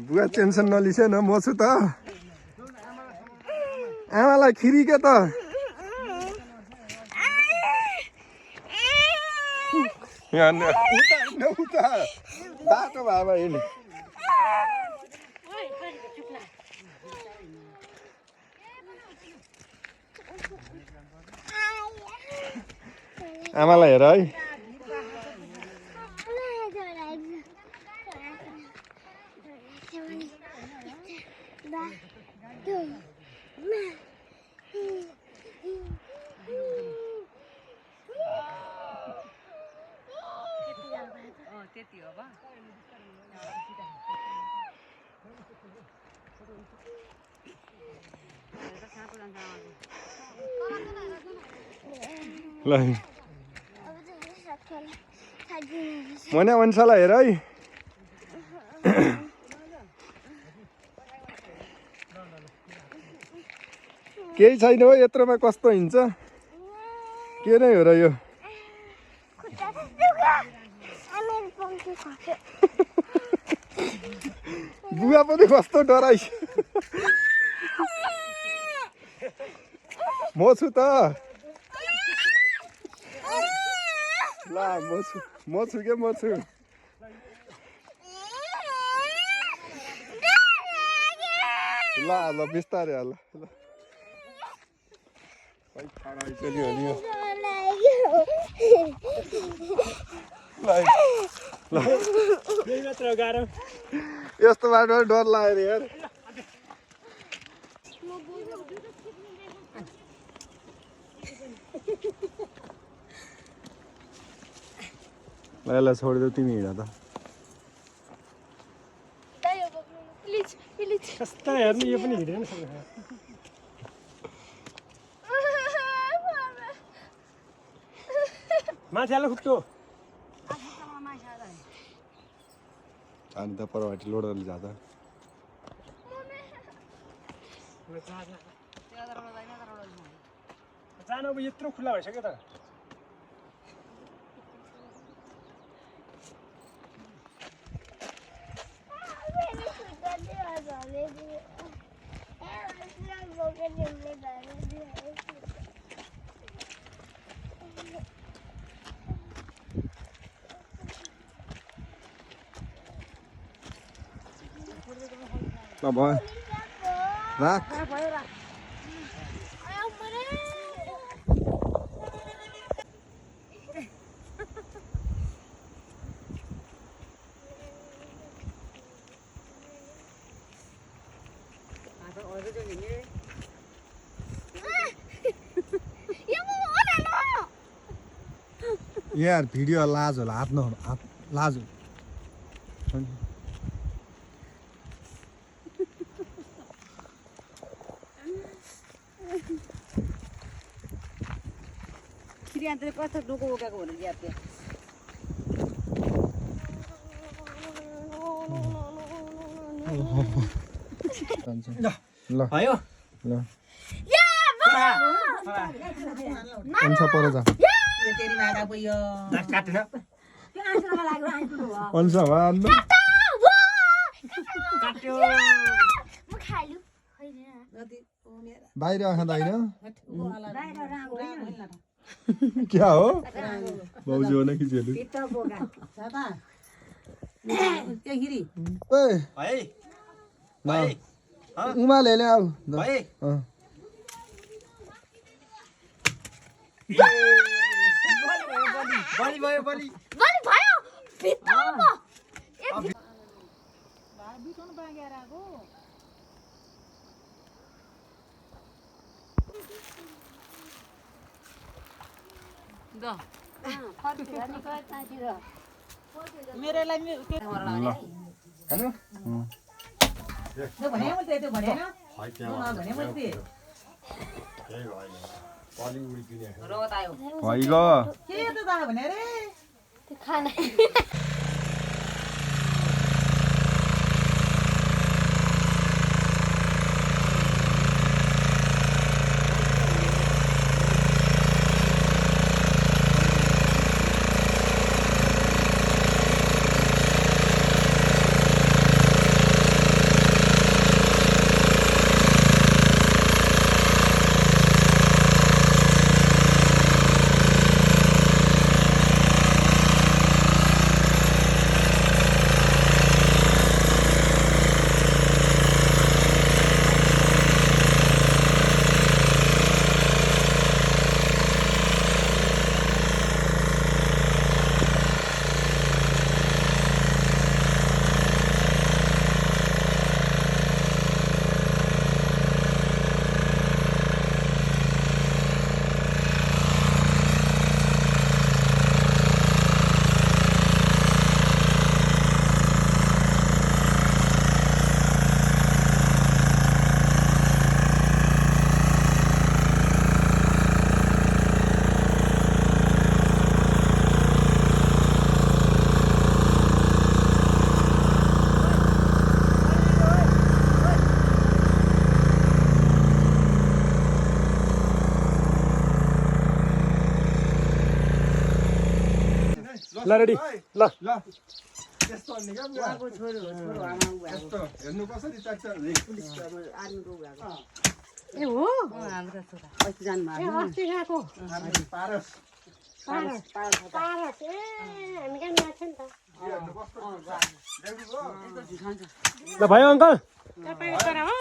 बुवा टेन्सन नलिस न म छु त आमालाई खिरी के त उता बाटो बाबा हिँड्ने आमालाई हेर है ल मने वंशलाई हेर है केही छैन हो यत्रोमा कस्तो हिँड्छ के नै हो र यो बुवा पनि कस्तो डराइस म छु त ल म छु के म छु ल ल बिस्तारै हाल ल यस्तो बाटो डर लाग्यो यार ल छोडिदेऊ तिमी हिँड त कस्तो हेर्नु यो पनि हिँडेन माछाले खुट्टो अनि त परवाटी लोडरले जाँदा जानु अब यत्रो खुल्ला भइसक्यो त अब राख यार भिडियो लाज होला हात लाज खिरी कस्तो डोको बोकाको भनेर याद थियो ल भयो ल अन्सा पर जा काटेन अन्सा भन्छ बाहिर खाँदैन क्या हो बाउजी हो न कि जेलु उमाले ले आऊ बलि भयो बलि भित्तामा मेरोलाई खाना ल रेडी ल ल त्यस्तो अन्नी क्या यस्तो हेर्नु कसरी चाहिन्छ ए हो हाम्रो छोरा अस्ति जानुभयो अस्ति गएको पारस पारस पारस ए हामी कहाँ गएको नि त हेर्नु कस्तो ल भयो अङ्कल तपाईको छोरा हो